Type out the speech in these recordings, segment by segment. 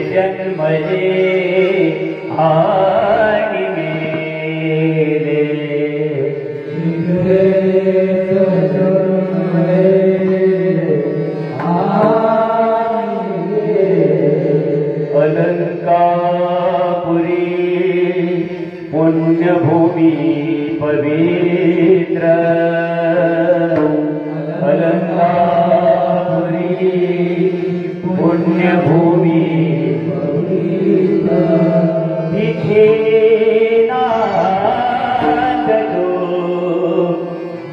जन्मले आणि मेले अलंकापुरी पुण्यभूमी पवित्र अलंकापुरी पुण्यभूमी तिथे नांदतो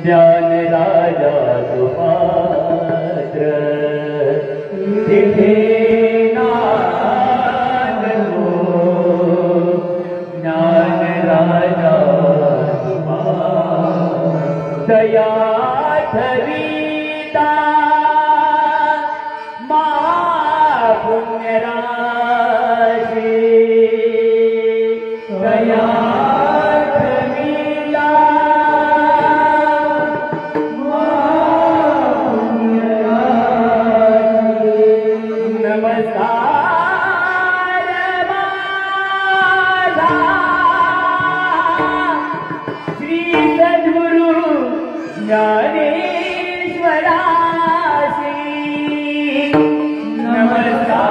ज्ञानराजा सुपात्र तिथे नांदतो ज्ञानराजा सुपात्र दया ठविता पुण्यराशि दया ठविता पुण्यराशि नमस्कार माझा श्री सद्गुरु ज्ञानेश्वरासी नमस्कार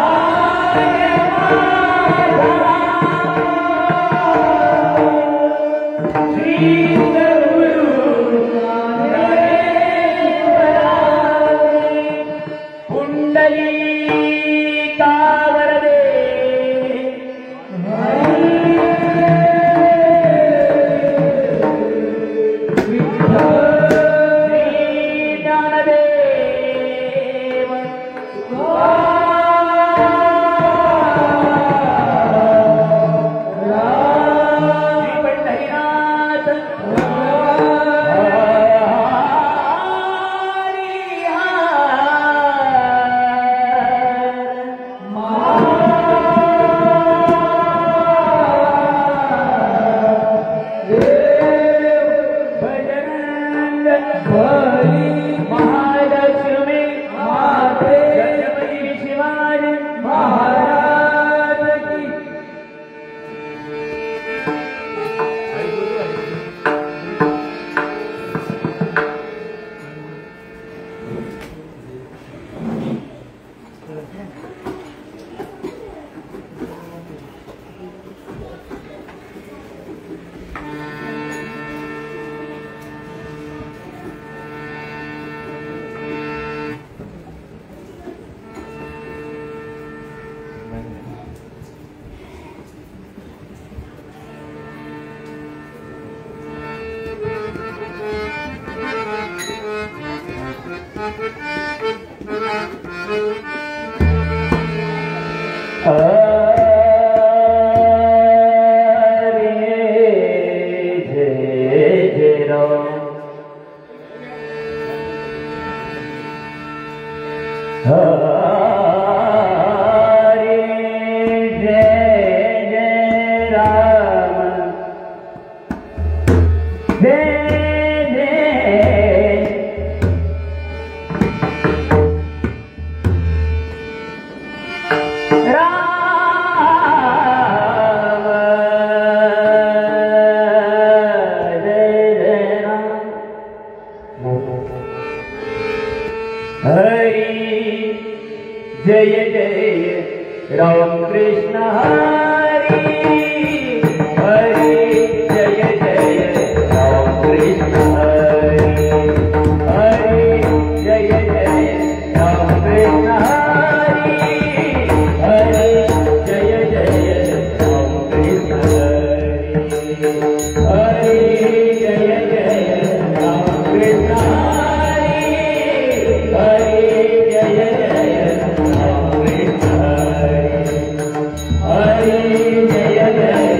श्री सद्गुरु ज्ञानेश्वरासी पुंडलीका वरदे महालक्ष्मी माते छत्रपती शिवाजी महाराज की जय जय राम कृष्ण हरि हरि जय जय राम कृष्ण हरि हरि जय जय राम कृष्ण हरि हरि जय जय राम कृष्ण हरि हरि जय जय राम कृष्ण हरि हरि जय जय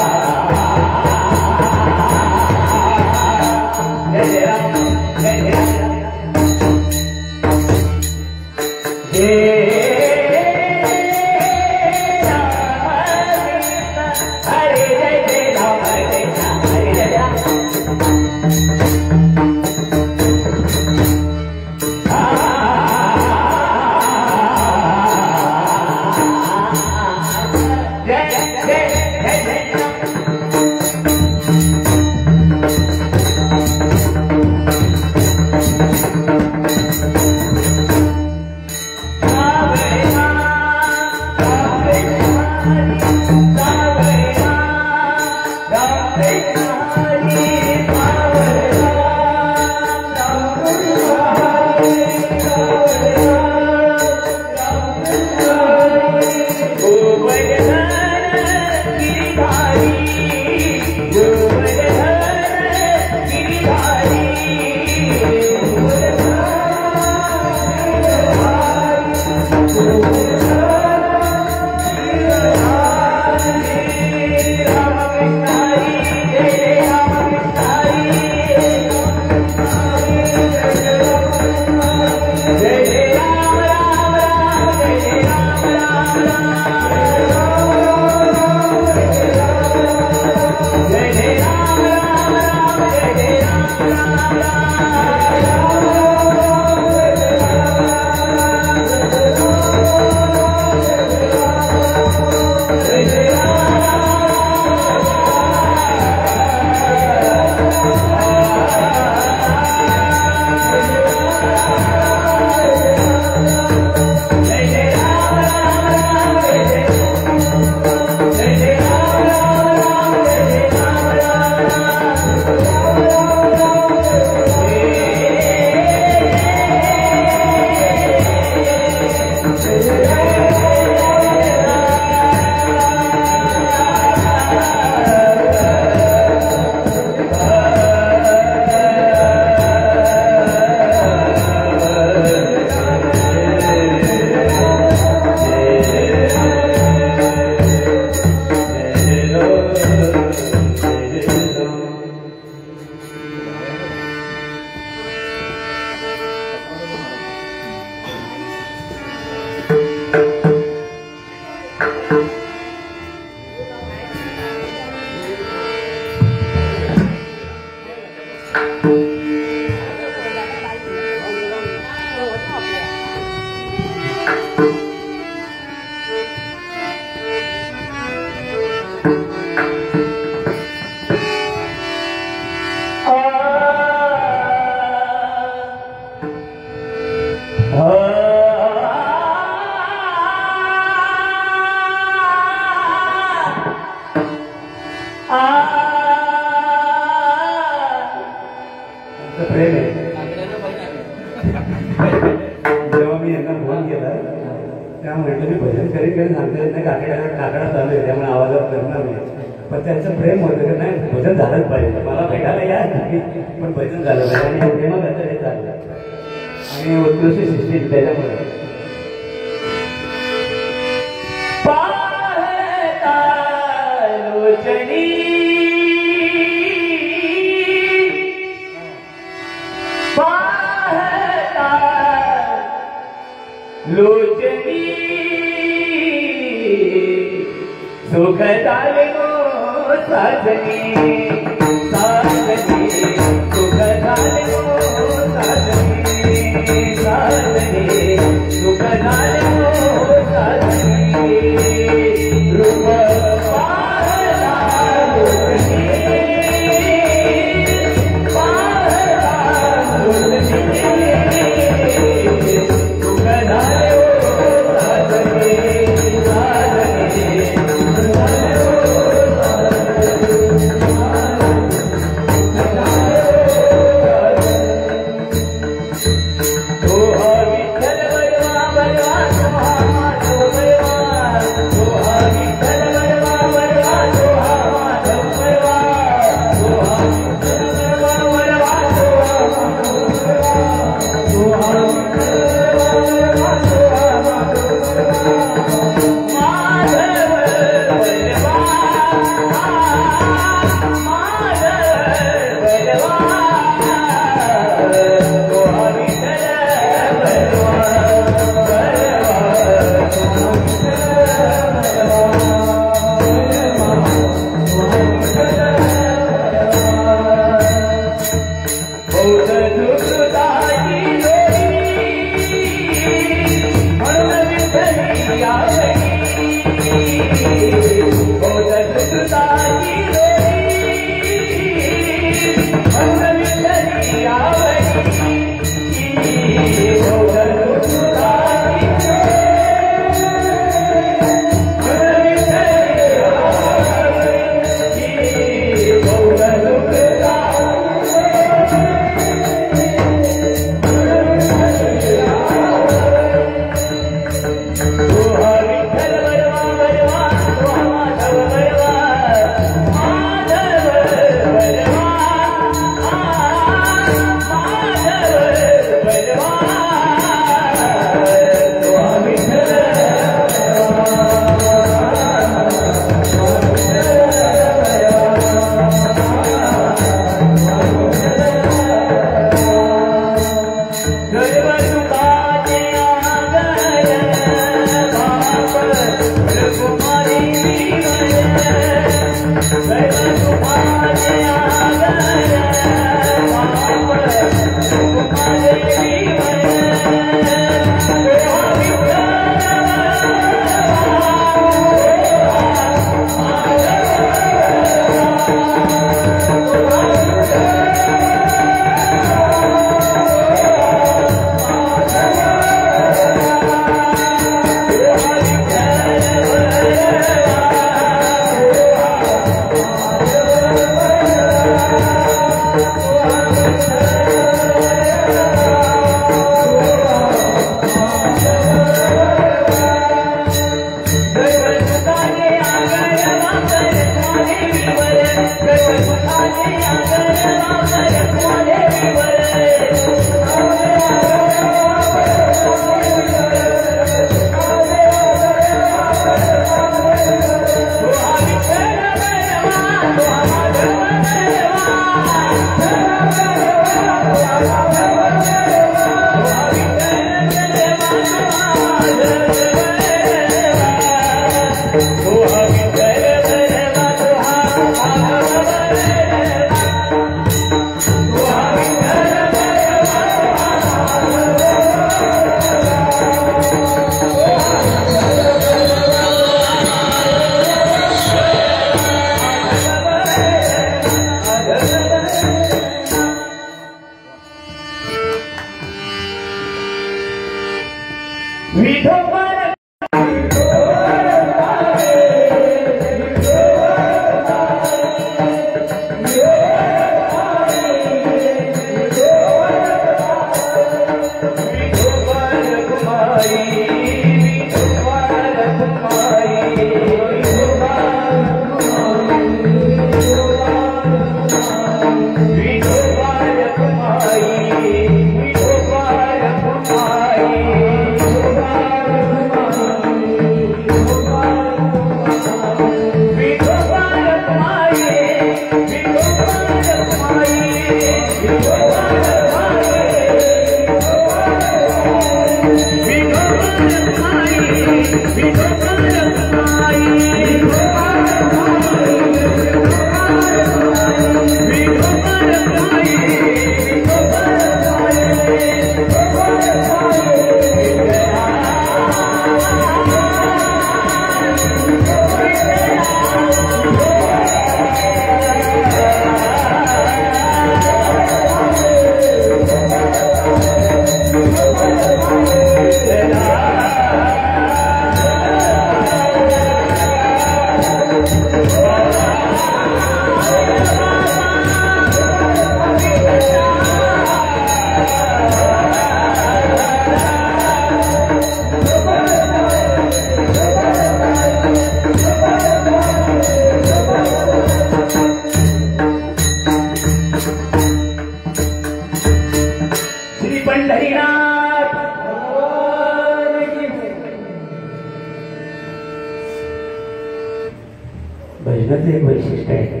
भजनाचं एक वैशिष्ट्य आहे.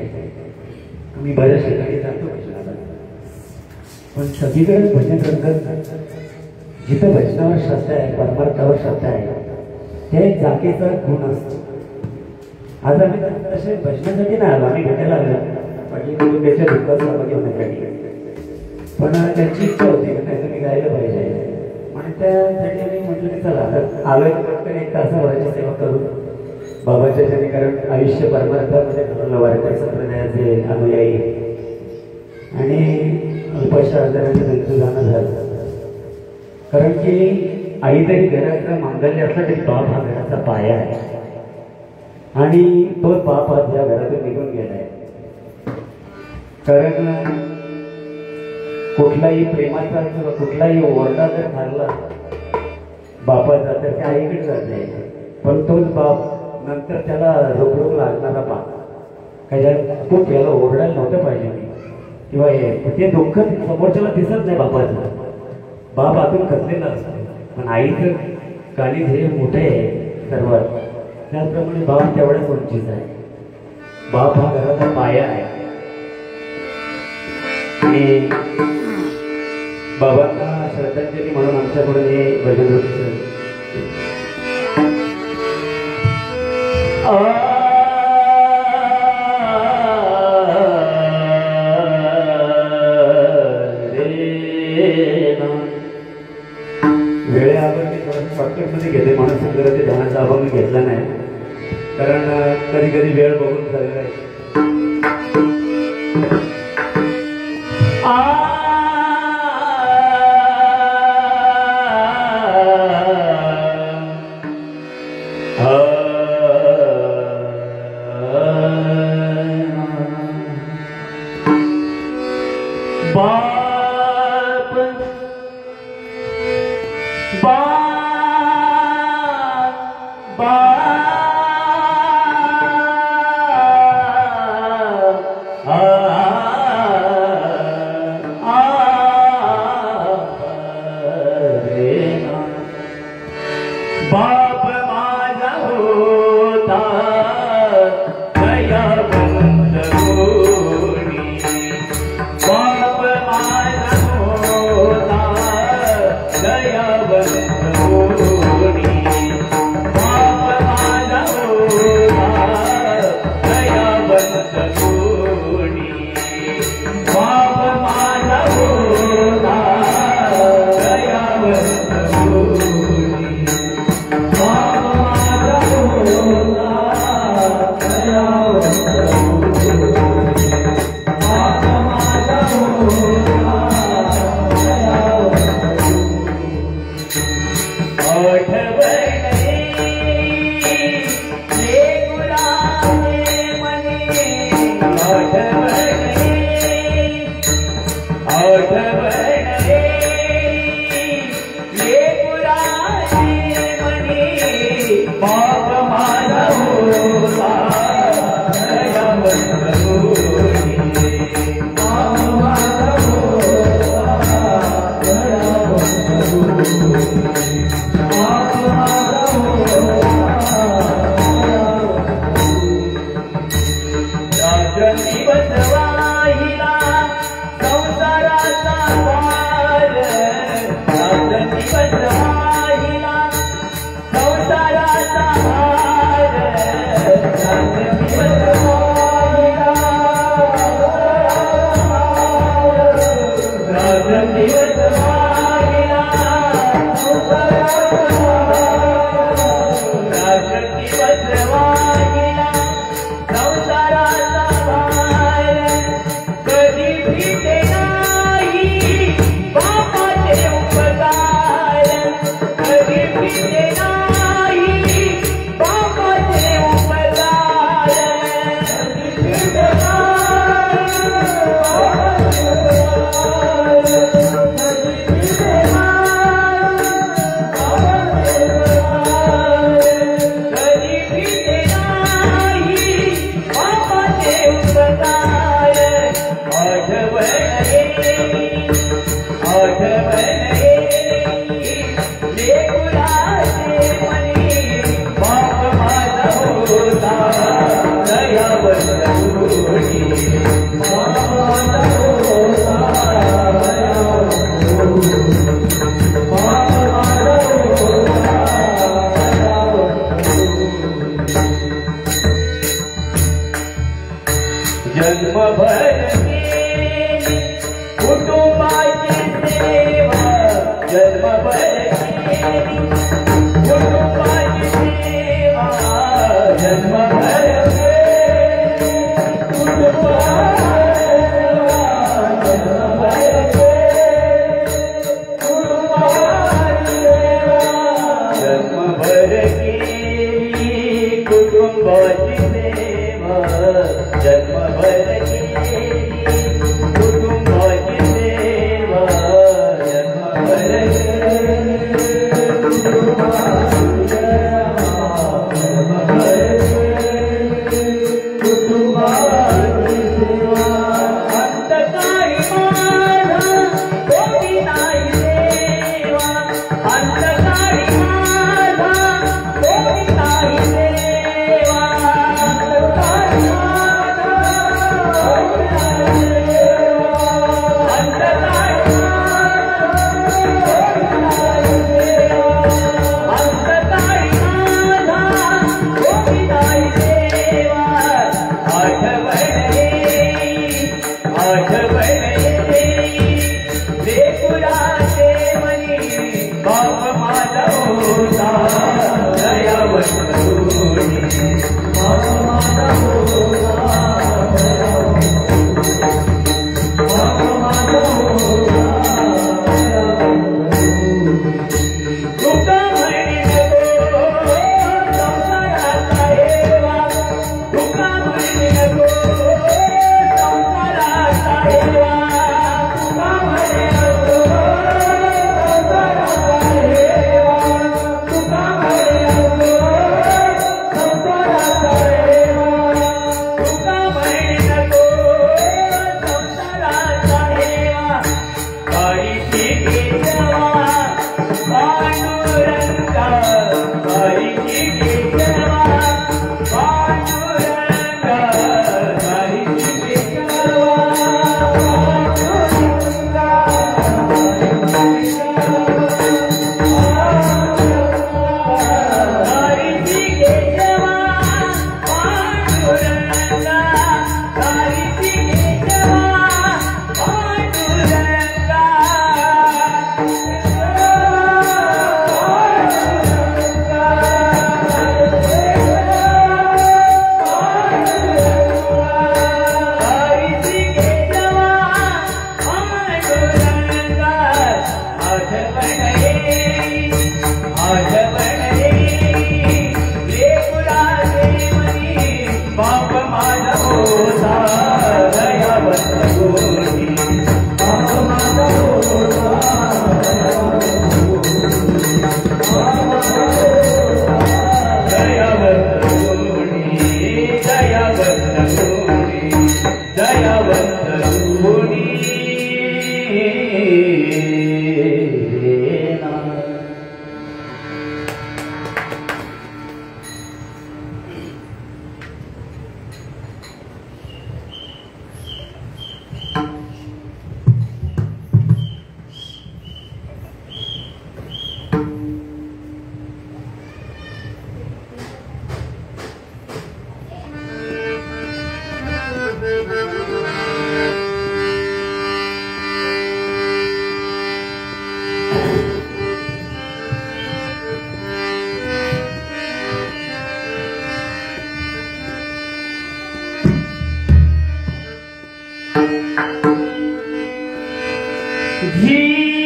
मी बऱ्याच ठिकाणी जातो भजनाला, पण सगळीकडे भजन रंगत जिथं भजनावर श्रद्धा आहे, परमार्थावर श्रद्धा आहे, त्या एक जागेचा गुण असतो. आज आम्ही तसे भजनासाठी नाही आलो, आम्ही भेटायला आलो म्हणजे करून त्याच्या दुःखात सहभागी होण्यासाठी. पण त्यांची इच्छा होती की नाही तुम्ही गायला पाहिजे, आणि त्यासाठी आम्ही म्हटलं की चला आलोय तर एक तासाभराची सेवा करू बाबाच्या ज्याने. कारण आयुष्य परमार्थामध्ये घडवलं वारकरी संप्रदायाचे अनुयायी, आणि अल्पशा आजाराचं त्यांचं जाणं झालं. कारण की आई तरी घराचं मांगल्य असलं तरी बाप हा घराचा पाया आहे, आणि तो बाप आज या घरातून निघून गेलाय. कारण कुठलाही प्रेमाचा किंवा कुठलाही ओरडा जर ठरला बापाचा तर त्या आईकडे जाते, पण तोच बाप नंतर त्याला रोग लागणारा बाप काय खूप याला ओरडायला नव्हतं पाहिजे किंवा ते दुःख समोरच्याला दिसत नाही बापाचं. बाप आतून खचलेला असतो, पण आईचं काळी ध्येय मोठे आहे सर्वात. त्याचप्रमाणे बाप तेवढाच वंचित आहे. बाप हा घराचा पाया आहे, आणि बाबांना श्रद्धांजली म्हणून आमच्याकडून हे भजन होते. वेळेअभावी मी थोडंसं शॉर्टकटमध्ये घेते, म्हणून सुंदर ते ध्यानाचा अभाव मी घेतला नाही, कारण कधी कधी वेळ बघून झालेला आहे. Ah जन्मभर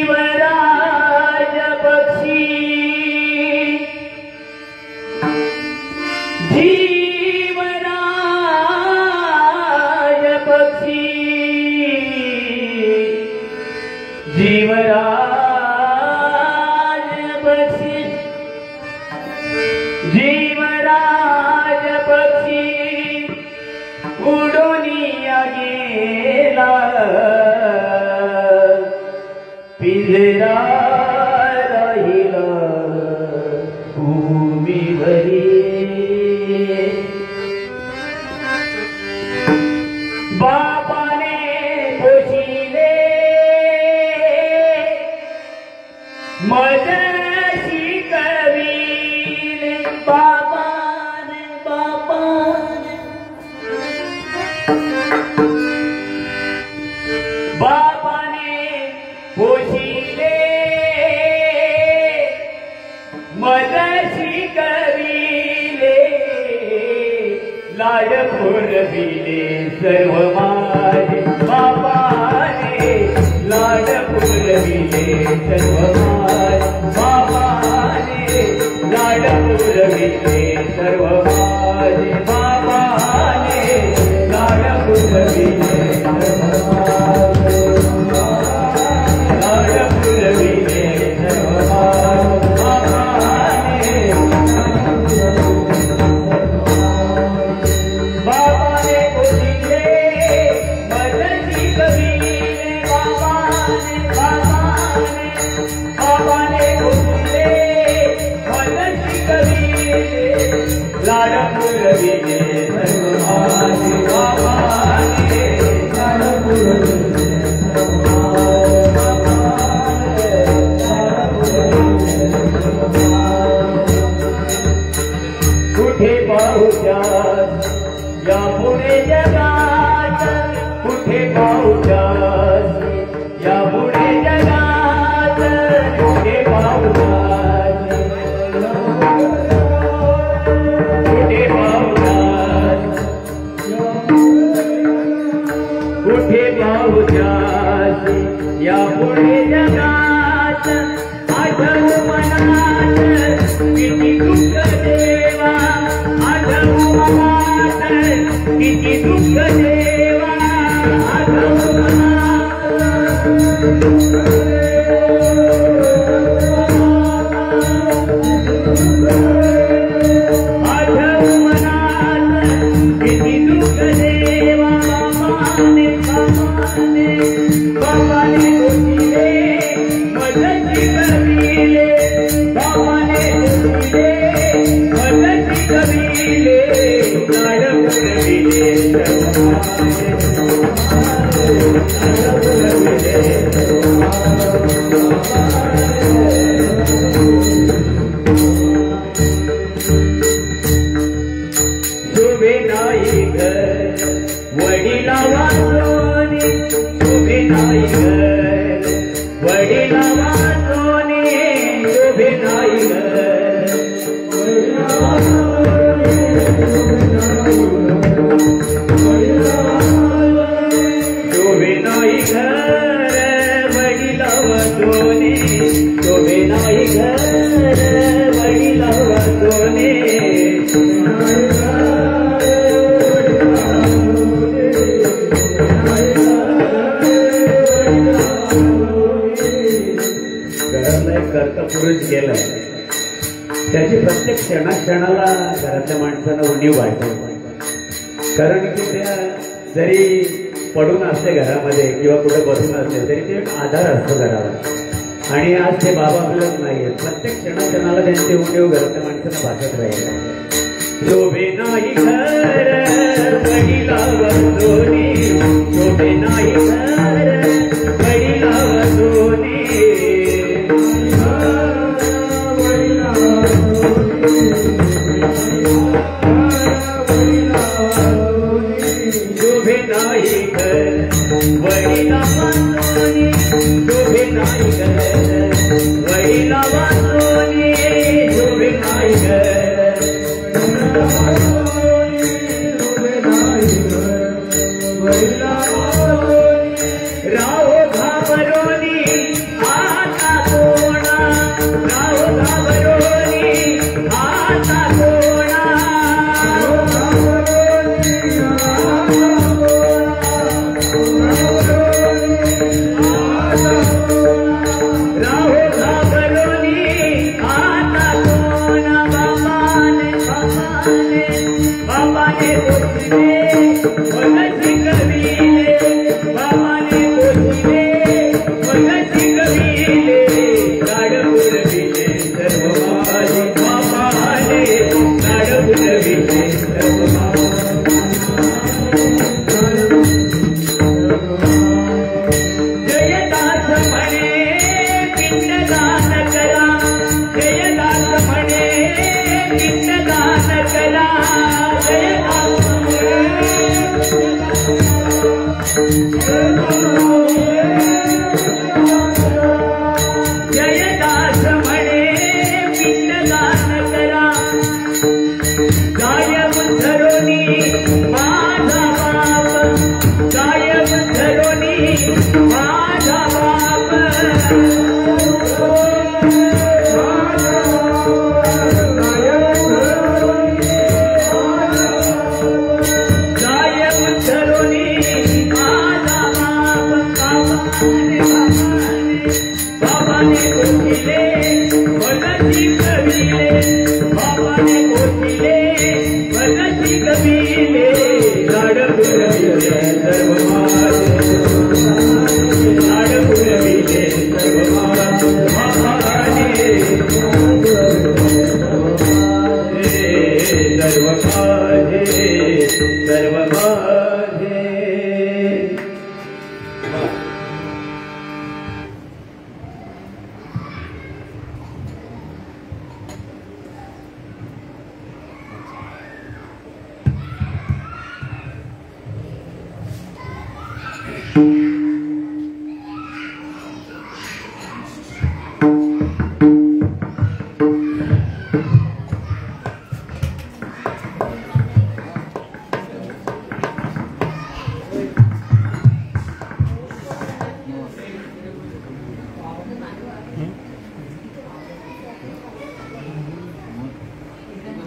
जीवराज पक्षी जीवराज पक्षी जीवराज पक्षी जीवराज पक्षी उडोनिया गेला पिंजरा राहिला भूमीवरी बापाने पोशिले मदशी कवीले बापाने बापाने पोशिले मदशी कवीले लाड पुरविले सर्व माझे बापाने लाड पुरविले सर्व माझे बापाने लाड पुरविले सर्व माझे बापाने लाड पुरविले सर्व माझे लाड पुरविले सर्व माझे बापाने पोशिले मदशी कवीले बापाने पोशिले मदशी कवीले लाड पुरविले सर्व माझे बापाने लाड पुरविले सर्व कुठे पाहुच्यास या पुढे जगात कुठे पाहुच्यास या पुढे जगात कुठे पाहुच्यास कुठे पाहुच्यास कुठे पाहुच्यास या पुढे जगात आठवू मनात किती दुःख देवा आठवू मनात किती दुःख देवा आठवू मनात किती दुःख देवा बापाने बापाने पोशिले मदशी कवीले बापाने पोशिले मदशी कवीले लाड पुरविले सर्व माझे लाड पुरविले शोभे नाही घर वडिला वाचोने शोभे नाही घर वडिला वाचोने शोभे नाही घर शोभे नाही घर वडिला वाचोने शोभे नाही घर वडिला वाचोने करता पुरुष गेलाय त्याची प्रत्येक क्षणाक्षणाला घरातल्या माणसांना उणीव वाटते कारण की त्या जरी पडून असते घरामध्ये किंवा कुठे बसून असते तरी ते एक आधार असतो घराला आणि आज ते बाबा आपल्याच नाहीये प्रत्येक क्षणाक्षणाला त्यांची उणीव घरातल्या माणसांना भासत राहील शोभे नाही घर वडिला वसोनी शोभे नाही घर वडिला वसोनी शोभे नाही घर वडिला वाचोनी शोभे नाही घर वडिला वाचोनी शोभे नाही घर राहो घाबरोनी राहो घाबरोनी आता कोण बाबाने बोलले भगती कविले बाबाने बोलले भगती कविले गाड उडविले सर्व माझे बाबाने गाड उडविले सर्व जयदास म्हणे पिंडदान करा जयदास म्हणे पिंडदान करा जयदास म्हणे पिंडदान करा गायब धरोनी माझा बाप गायब धरोनी माझा बाप गायब धरोनी माझा बाप बाबाने बोलले भगती कविले बाबाने बोलले भगती कविले गाड पुरविले सर्व माझे गाड पुरविले सर्व माझे बाबाने सर्व माझे सर्व माझे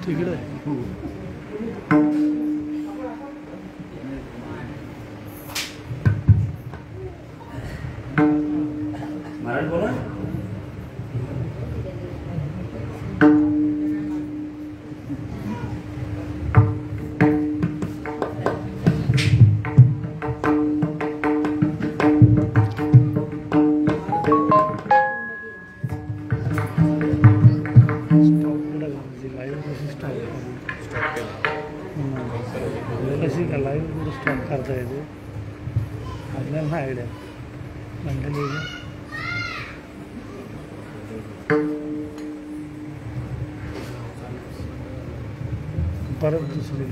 तिकडे मराठी बोला लाईव्ह स्टॉप करता येते आपल्याला नाही आयडिया मंडळी परत दुसरी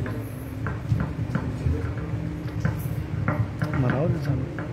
म्हणावं ते चांगलं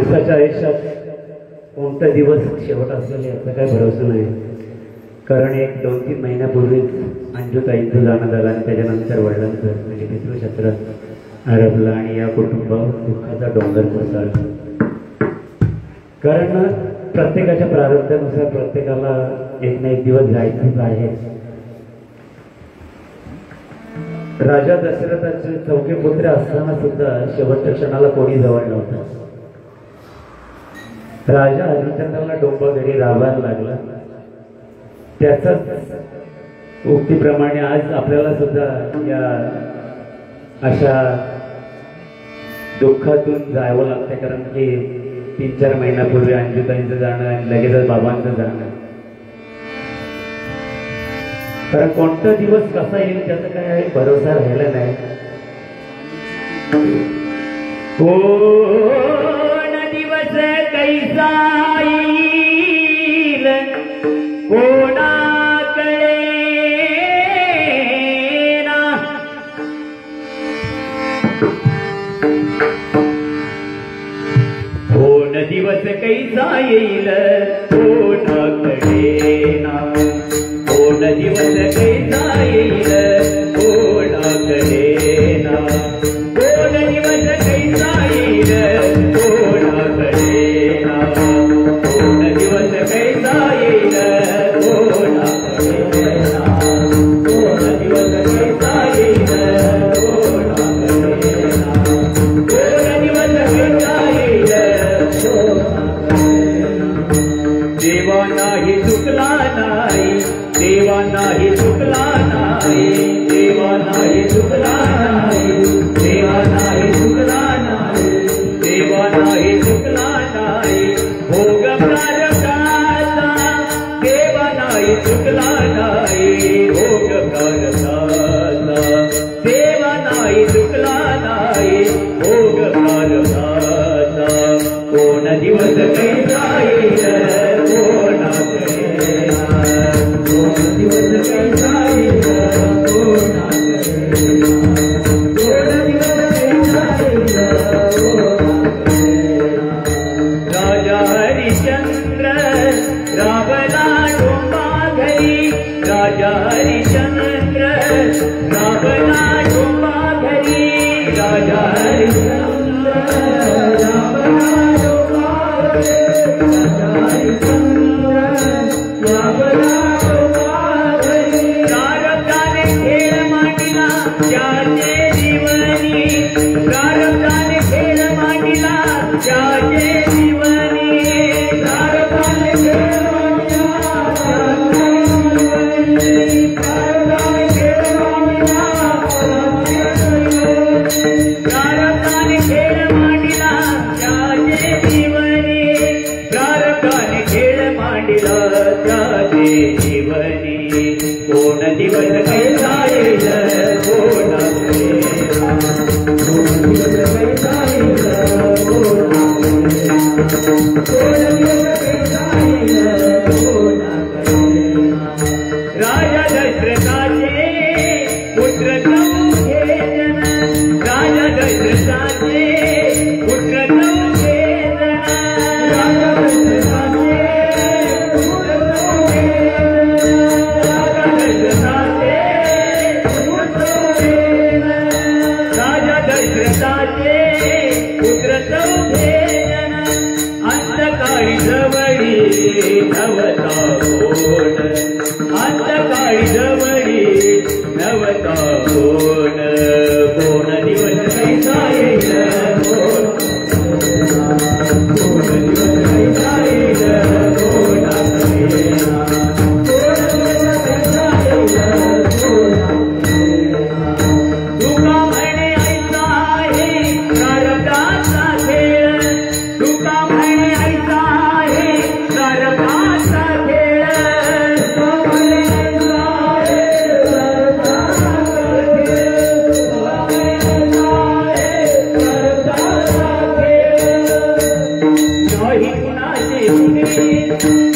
माणसाच्या आयुष्यात कोणता दिवस शेवट असलेला याचा काही भरोसा नाही. कारण 1-2-3 महिन्यापूर्वीच अंजुताईंचं जाणं झालं आणि त्याच्यानंतर वडिलांचं म्हणजे पितृक्षेत्र हरपलं आणि या कुटुंबावर दुःखाचा डोंगर कोसळला. कारण प्रत्येकाच्या प्रारब्धानुसार प्रत्येकाला एक ना एक दिवस जायचंच आहे. राजा दशरथाचे 4 पुत्र असताना सुद्धा शेवटच्या क्षणाला कोणी जवळ नव्हतं. राजा हरिश्चंद्राला डोंबा घरी राबायला लागला. त्याचाच उक्तीप्रमाणे आज आपल्याला सुद्धा या अशा दुःखातून जावं लागतं. कारण की 3-4 महिन्यापूर्वी अंजुताईंचं जाणं आणि लगेचच बाबांचं जाणं. कारण कोणता दिवस कसा येईल त्याचा काही भरोसा राहिला नाही. कोण दिवस कैसा येईल कोणाकडे ना. कोण दिवस कैसा येईल कोणाकडे ना. कोण दिवस कैसा येईल कोणाकडे ना. कोण दिवस कैसा येईल कोणाकडे ना. कोण दिवस कैसा येईल कोणाकडे ना. कोण दिवस कैसा येईल कोणाकडे ना. कोण दिवस कैसा येईल कोणाकडे ना. देवा नाही चुकला नाही. देवा नाही चुकला नाही. देवा नाही चुकला नाही. देवा नाही चुकला नाही. देवा नाही चुकला नाही. भोग प्रारब्धाचा देवा नाही चुकला नाही. भोग प्रारब्धाचा देवा नाही चुकला नाही. भोग प्रारब्धाचा कोण दिवस कैसा येईल कोणाकडे ना. कोण दिवस कैसा येईल कोणाकडे ना. कोण दिवस कैसा येईल कोणाकडे ना. राजा हरिश्चंद्र रावला डोंबा घरी. राजा हरिश्चंद्र रावला डोंबा घरी. राजा हरिश्चंद्र रावला डोंबा घरी. राजा हरिश्चंद्र रावला त्याचे जीवनी. प्रारब्धाने खेळ मांडला त्याचे जीवनी. प्रारब्धाने खेळ मांडला त्याचे जीवनी. प्रारब्धाने खेळ मांडला प्रारब्धाने खेळ मांडला त्याचे जीवनी. प्रारब्धाने खेळ मांडला त्याचे जीवनी. कोण दिवस कैसा येईल कोणाकडे ना. कोण दिवस कैसा येईल कोणाकडे ना. कोण दिवस कैसा येईल कोणाकडे ना. राजा दशरथाचे पुत्र 4 जण. राजा दशरथाचे पुत्र 4 जण. राजा दशरथाचे पुत्र 4 दशरथाचे पुत्र 4 जण. अंतकाळी जवळी नवता कोण. अंतकाळी जवळी नवता कोण. कोण दिवस कैसा येईल कोणाकडे ना. कोण दिवस कैसा येईल कोणाकडे ना. कोण दिवस कैसा येईल कोणाकडे ना. तुका म्हणे ऐसा आहे प्रारब्धाचा खेळ. तुका म्हणे ऐसा आहे प्रारब्धाचा खेळ. तुका म्हणे ऐसा आहे प्रारब्धाचा खेळ. तुका म्हणे ऐसा आहे प्रारब्धाचा खेळ. नाही कुणाचे गुणी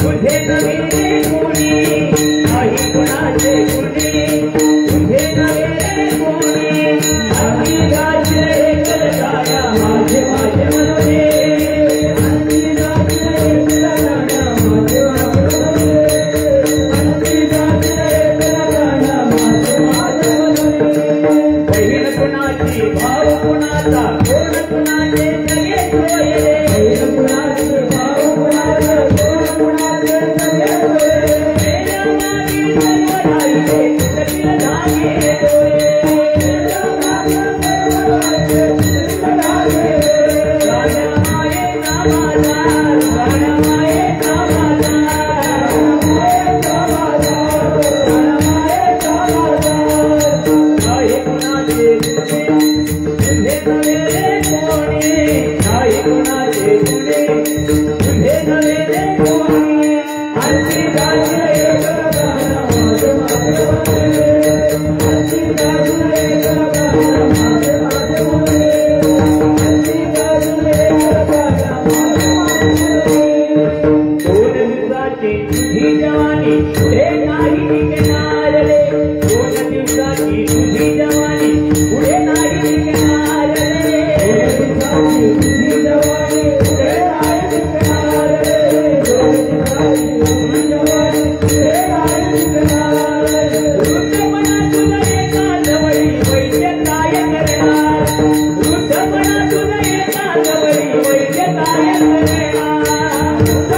तुझे नव्हे कोणी. नाही कुणाचे गुणी तुझे नव्हे कोणी. माझे माझे मनोरे. दिवसाची तुझी जवानी पुढे नाही टिकणार रे 2 दिवसाची तुझी जवानी पुढे नाही टिकणार रे 2 दिवसाची तुझी जवानी पुढे नाही टिकणार रे 2 दिवसाची तुझी जवानी पुढे नाही टिकणार रे वृद्धपणा तुझा एका जवळी वैद्य काय करणार वृद्धपणा तुझा एका जवळी वैद्य काय करणार वृद्धपणा तुझा एका जवळी वैद्य काय करणार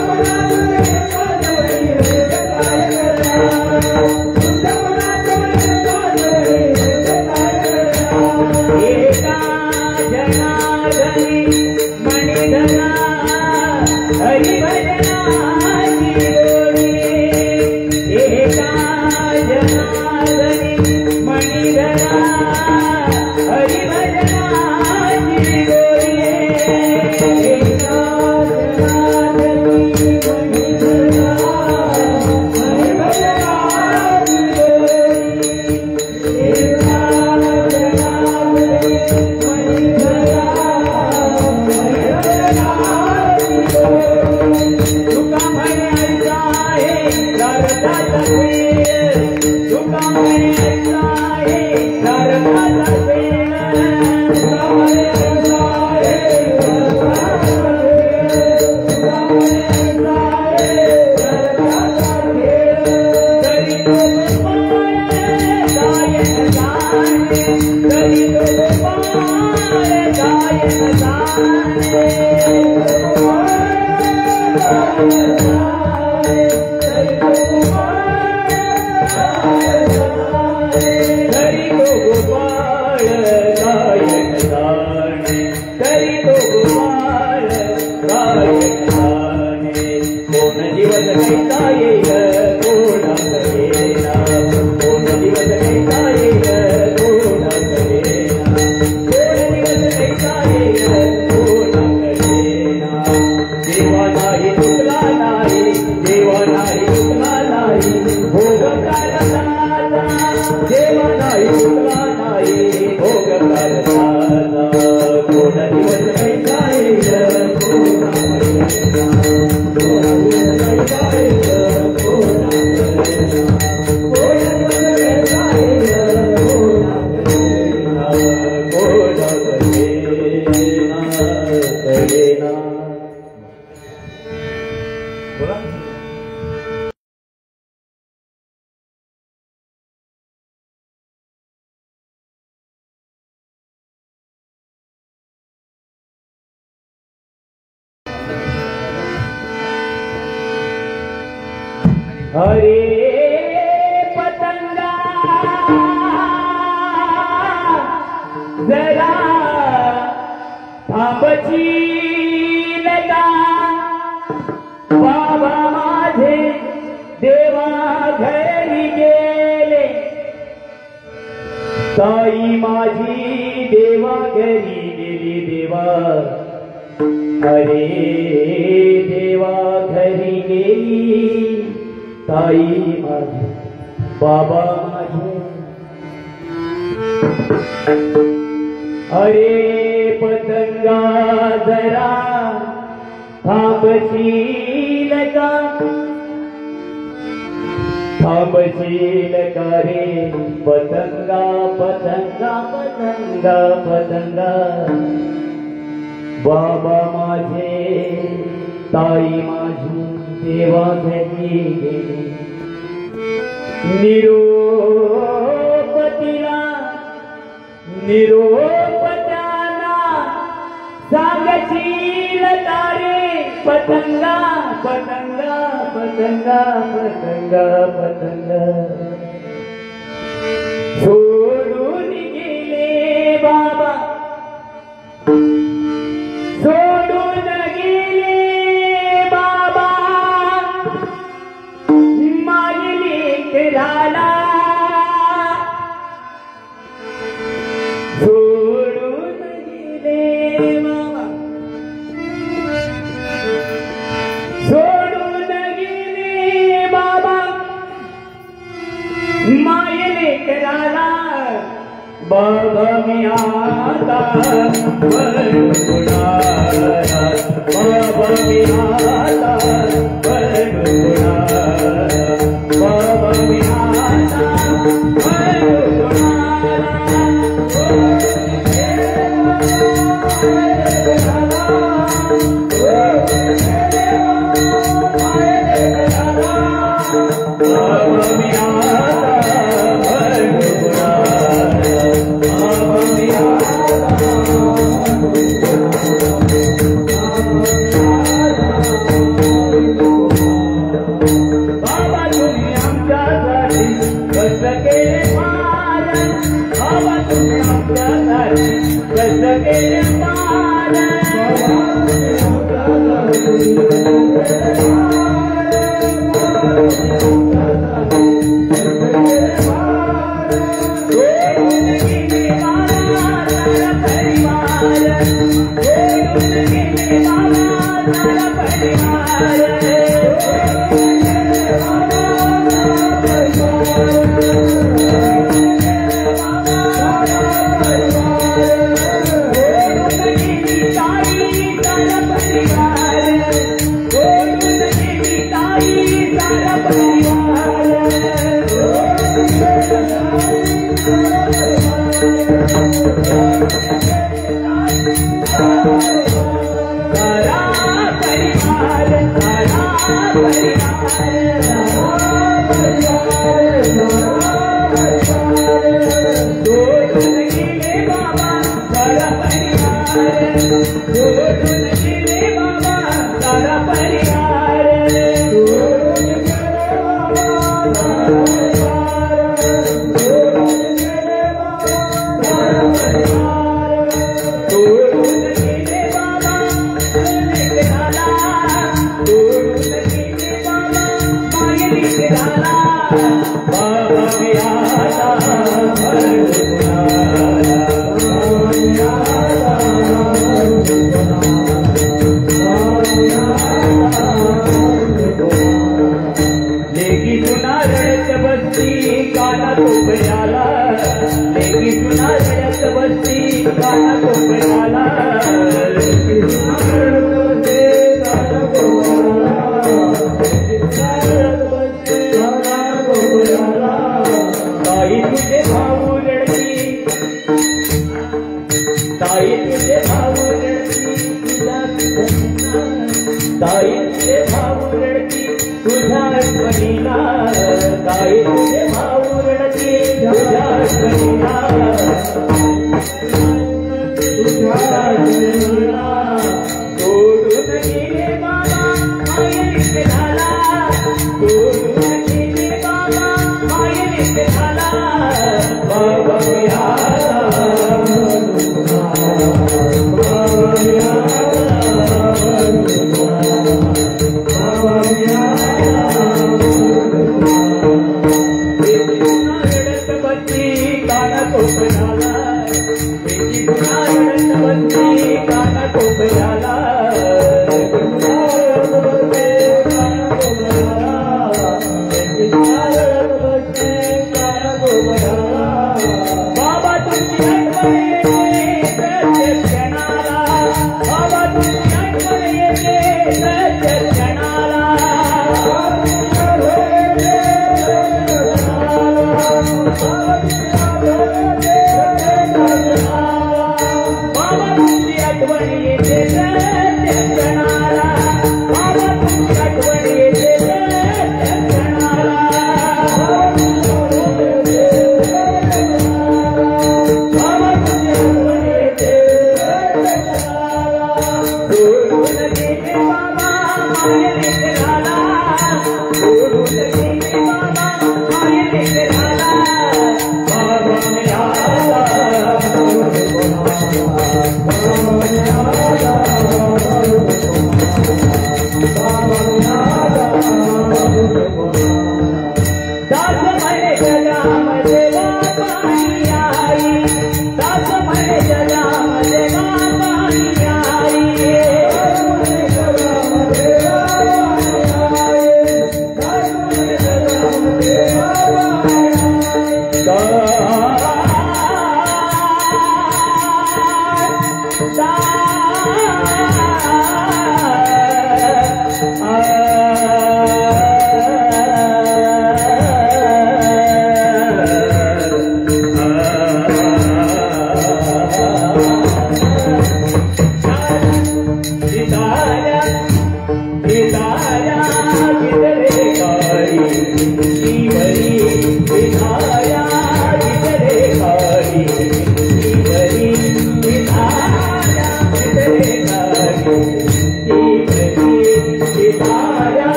वृद्धपणा तुझा एका जवळी वैद्य काय करणार एका जनार्दनी मणिधरा हरिभजनाची गोडी एका जनार्दनी मणिधरा हरिभजनाची गोडी एका जनार्दनी मणिधरा हरिभजनाची गोडी एका जनार्दनी मणिधरा हरिभजनाची गोडी तुका म्हणे ऐसा आहे नरकाचा पेळ तुका म्हणे ऐसा आहे नरकाचा पेळ तुका म्हणे ऐसा आहे नरकाचा पेळ तुका म्हणे ऐसा आहे नरकाचा पेळ तरी तो गोपाळ गायन जाणे तरी तो गोपाळ गायन जाणे तरी तो गोपाळ गायन जाणे तरी तो गोपाळ गायन जाणे कोण दिवस कैसा येईल कोणात येना कोण दिवस कैसा येईल कोणात येना कोण दिवस कैसा येईल कोणात येना देवा नाही चुकला नाही देवा नाही चुकला नाही भोग करता देवा नाही चुकला नाही भोग करता कोण दिवस कैसा येईल कोणात येना कोण दिवस कैसा येईल कोणात येना कोण दिवस कैसा येईल कोणात येना कोणात येना बोला हरे पतंगा जरा थांबशील का बाबा माझे देवा घरी गेले ताई माझी देवा घरी गेली देवा अरे देवा घरी गेली ताई माझी बाबा माझे अरे पतंगा जरा थांबशील का थांबशील का रे पतंगा पतंगा पतंगा पतंगा बाबा माझे ताई माझी देवा घरी गेली निरोप तिला निरोप त्याला सांगशील तारे पतंगा पतंगा पतंगा पतंगा पतंगा सोडून गेले बाबा सोडून गेले बाबा मायली केला सोडून गेले बाबा सोडून गेले बाबा मायली केला बाबा मी आता बरगुणाला बाबा मी आता बरगुणाला Oh,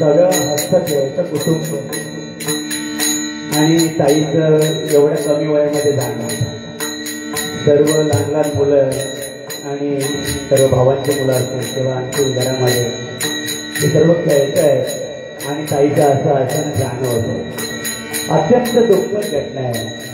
सगळं हस्तखेळचं कुटुंब आणि ताईचं एवढ्या कमी वयामध्ये जाणं, सर्व लहान लहान मुलं आणि सर्व भावांची मुलं असतील तेव्हा आमच्या घरामध्ये हे सर्व खेळत आहेत आणि ताईचं असं अचानक जाणं होतं. अत्यंत दुःखद घटना आहे.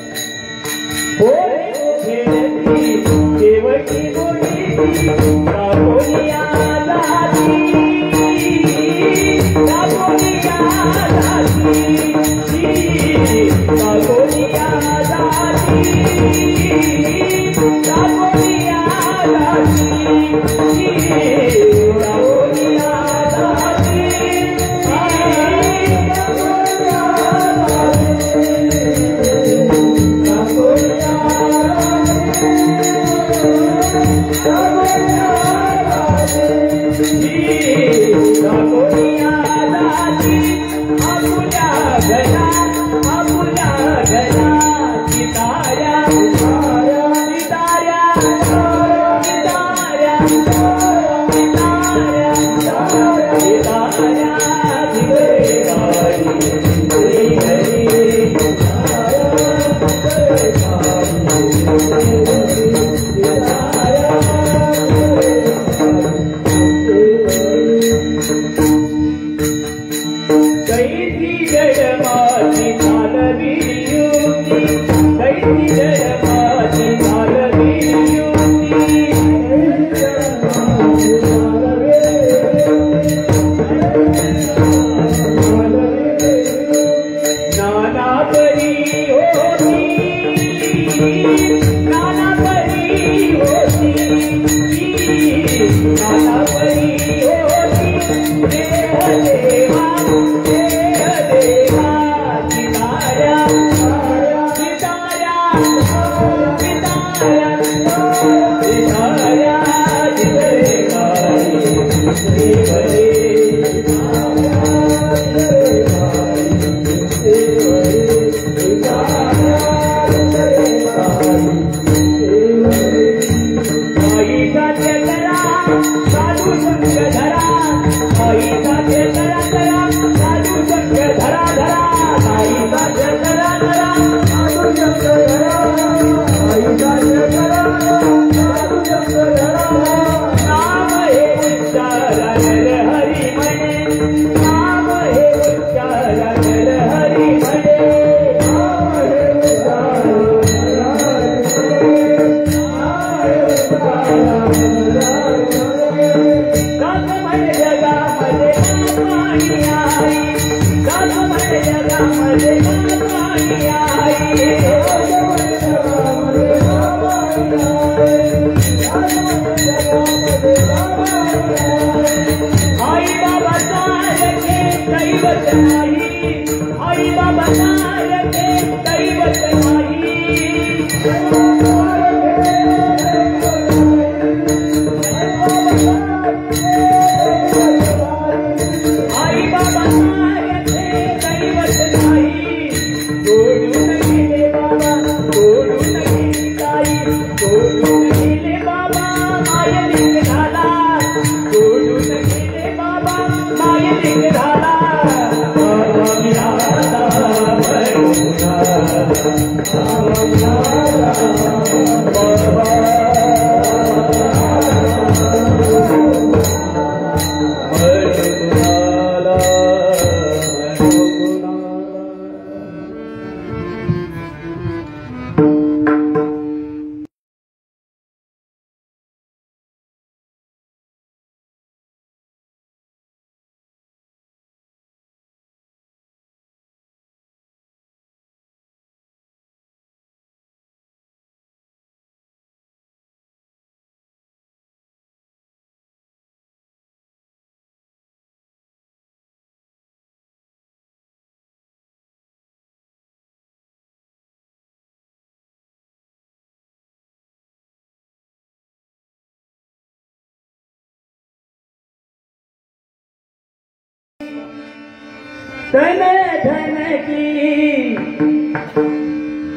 धन धन की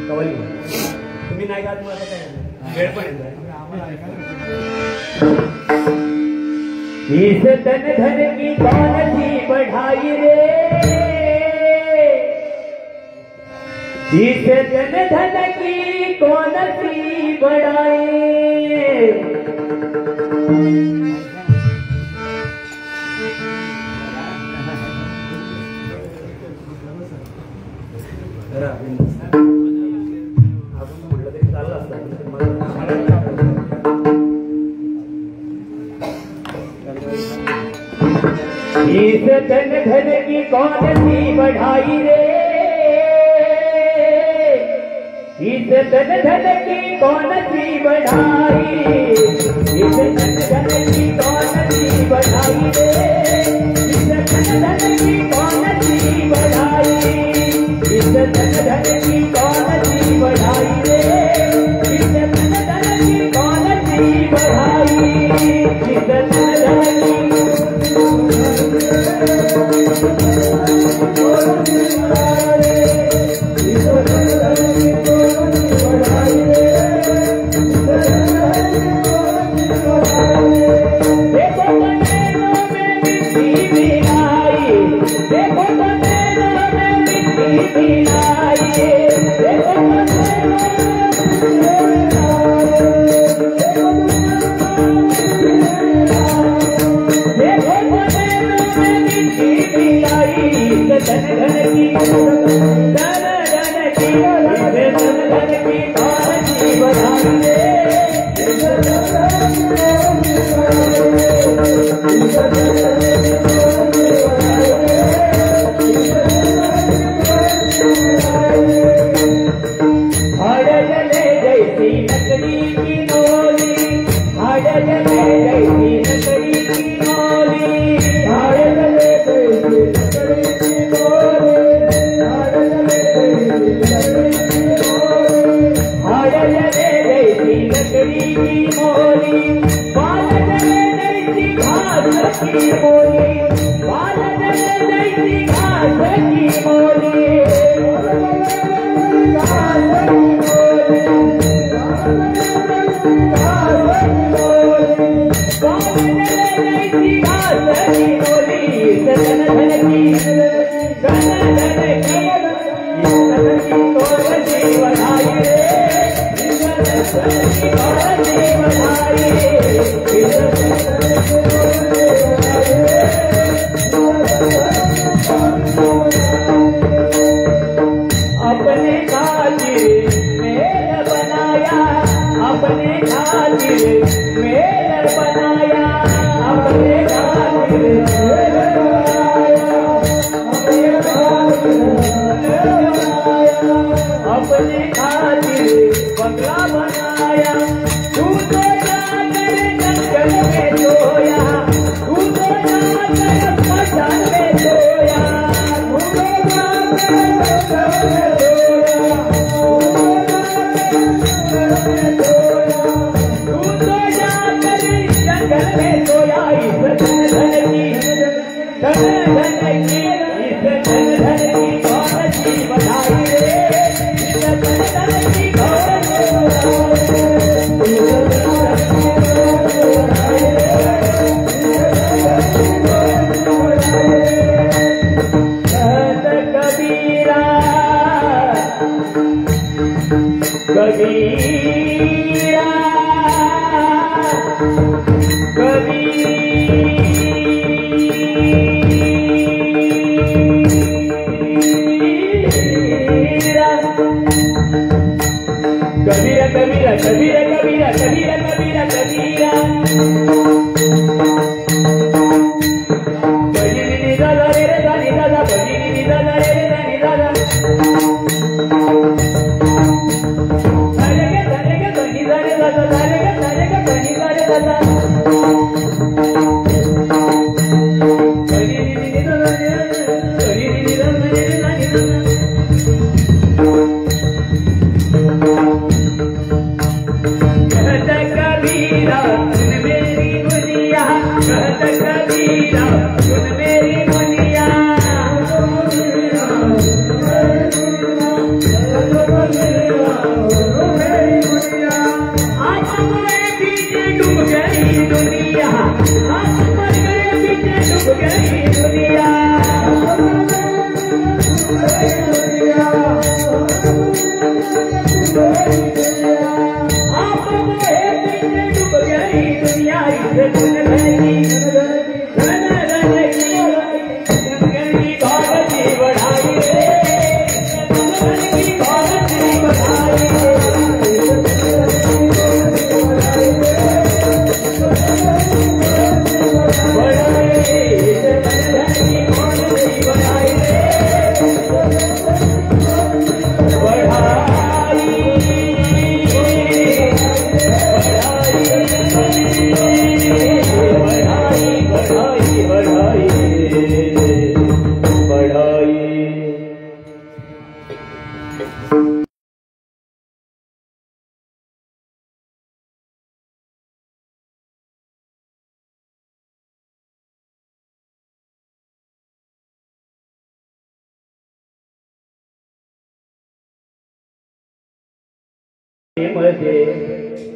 कवली तुम्ही नाही गात मला काय वेळ पण इस धन धन की कौन सी बढ़ाई रे इस धन धन की कौन सी बढ़ाई इस धन धन की कौन सी बढ़ाई रे इस धन धन की कौन सी बढ़ाई इस धन धन की कौन सी बढ़ाई रे इस धन धन की कौन सी बढ़ाई इस धन धन की कौन सी बढ़ाई रे इस धन धन की कौन सी बढ़ाई इस धन धन की बढ़ाई रे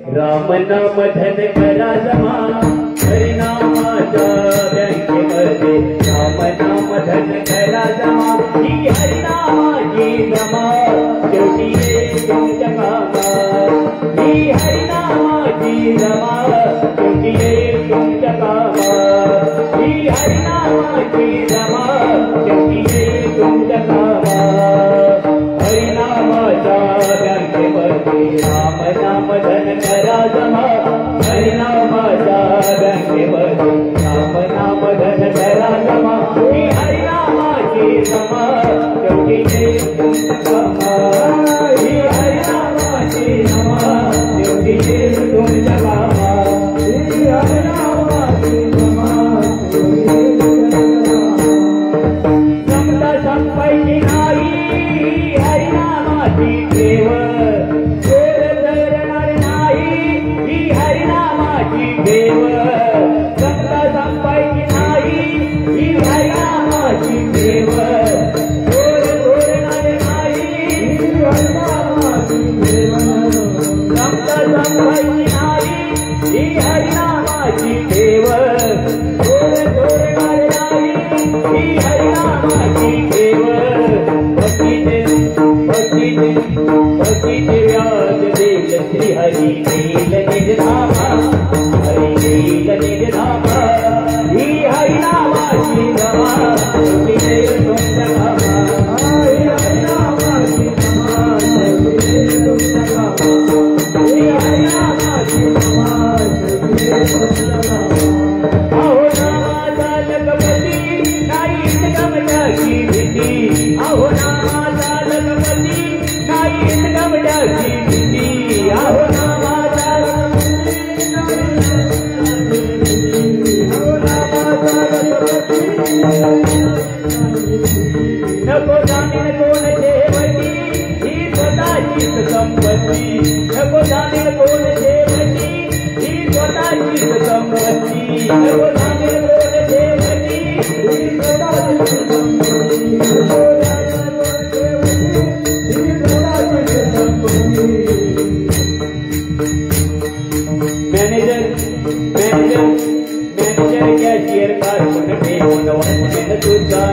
राम नाम धन करा जमा हरिनामाच्या बँकेमध्ये राम नाम धन करा जमा ही हरिनामाची जमा शेवटी तुमच्या कामात ही हरिनामाची जमा शेवटी तुमच्या कामात ही हरिनामाची जमा शेवटी तुमच्या कामात हरिनामाच्या बँकेमध्ये राम नाम धन करा जमा हरिनामाच्या बँकेमध्ये राम नाम धन करा जमा ही हरिनामाची जमा शेवटी तुमच्या कामात ही हरिनामाची जमा शेवटी तुमच्या कामात ही हरिनामाची जमा समजा संपायची नाही हरिनामाची देव करणार नाही ही हरिनामाची देव समजा संपायची नाही ही हरिनामाची देव करणार नाही ही हरिनामाची देव समजा संपायची नाही ही हरिनामाची देव करणार नाही ही हरिनामाची देव भक्तीचे व्याज देईल श्री हरी देईल निज धामा हरी देईल निज धामा ही हरिनामाची जमा शेवटी तुमच्या कामा ही हरिनामाची जमा शेवटी तुमच्या कामा ही हरिनामाची जमा शेवटी तुमच्या कामा अहो नामाचा लखपती नाही गमजाची भीती अहो नामाचा लखपती नाही गमजाची भीती अहो नामाचा नको जाणीन कोण शेवटी ही स्वतःचीच संपत्ती नको जाणीन कोण शेवटी ही स्वतःचीच संपत्ती नको जाणीन कोण शेवटी ही स्वतःचीच संपत्ती मॅनेजर कॅशियर कारकून ठेवून वाचन तुझ्या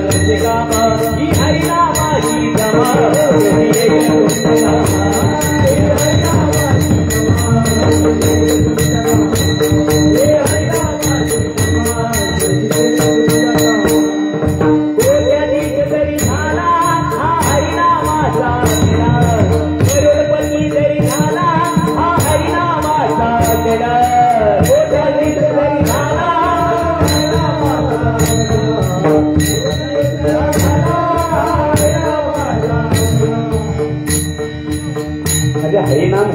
कामा ही हरिनामाची जमा कोट्याधीश जरी झाला हा हरिनामाचा करोडपती जरी झाला हा हरिनामाचा गडा कोट्याधीश जरी झाला माझ्या हरिनाम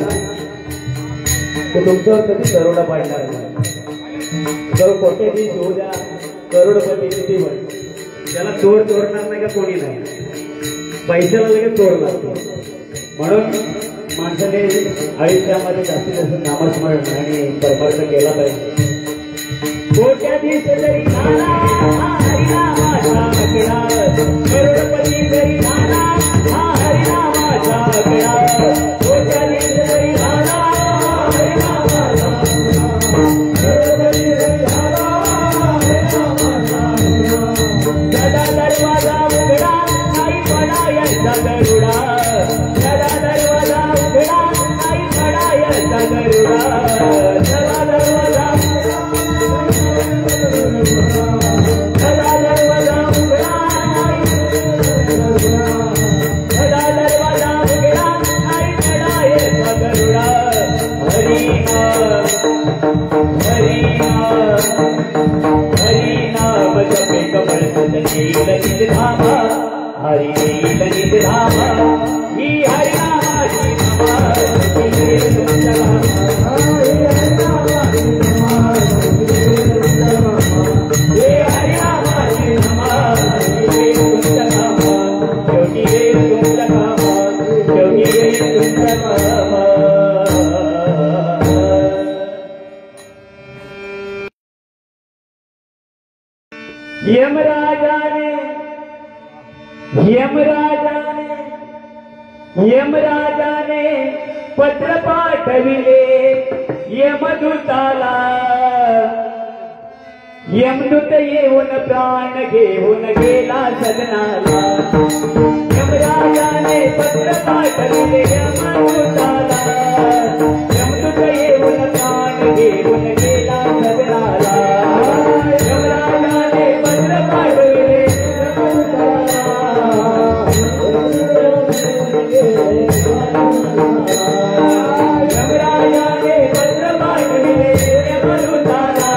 तो तुमच्यावर कधी दरोडा पाडणार नाही कोट्याधीश होऊ द्या करोडपती किती म्हण त्याला चोर चोरणार नाही का कोणी नाही पैशाला लगेच चोर लागतो म्हणून माणसाने आयुष्यामध्ये जास्तीत जास्त नामस्मरण आणि परमार्थ केला पाहिजे कोट्याधीश जरी झाला हा हरिनामाचा गडा करोडपती जरी झाला हा हरिनामाचा गडा कोट्याधीश जरी झाला हरिनामाचा करोडपती जरी झाला हरिनामाचा गडा दरवाजा उघडा नाही पडा गरुडा सदा दरवाजा उघडा आई चढायचा गरुडा सदा दरवाजा उघडा सदा दरवाजा उघडा आई चढायचा गरुडा हरी नाम जपे कमल नील धामा हरी नील धामा ही हरि नामाची यमराजाने पत्र पाठविले यमदूताला यमदूत येऊन प्राण घेऊन गेला सदनाला यमराजाने पत्र पाठविले यमदूताला यमदूत येऊन प्राण घेऊन गेला सदनाला यमराजाने पत्र पाठविले यमराजाने पत्र पाठविले यमदूताला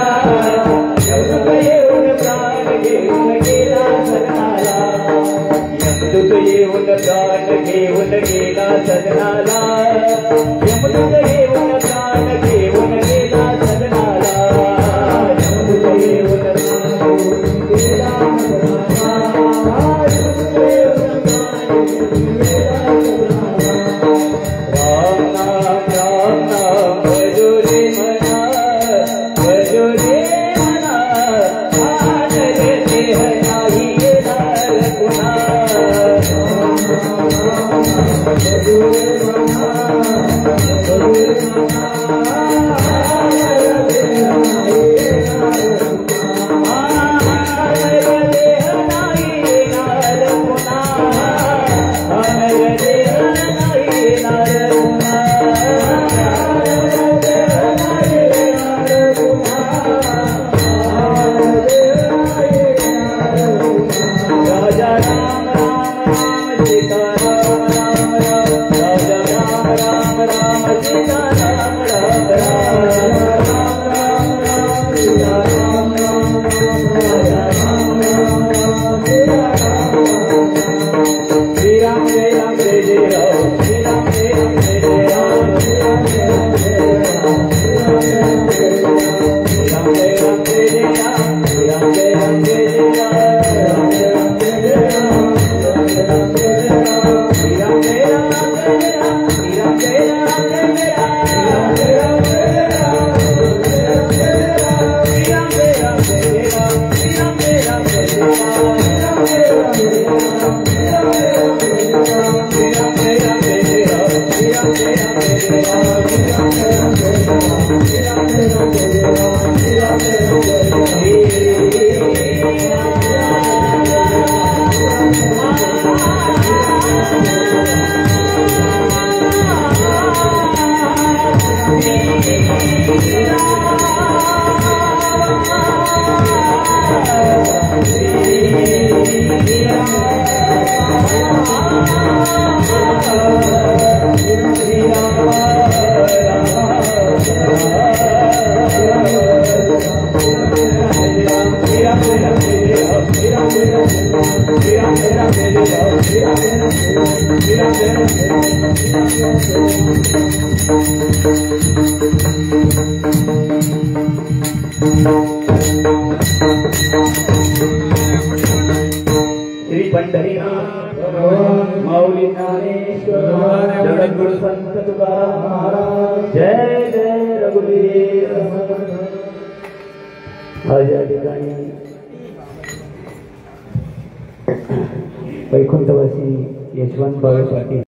यमदूत येऊन प्राण घेऊन गेला सदनाला यमदूत येऊन प्राण घेऊन गेला सदनाला यमदूत येऊन प्राण घेऊन गेला सदनाला यमदूत येऊन गेला श्री पंढरीनाथ माऊली ज्ञानेश्वर जगद्गुरु संत तुकाराम महाराज जय जय रघुवीर आज या ठिकाणी वैकुंठवासी यशवंत भाऊ पाटील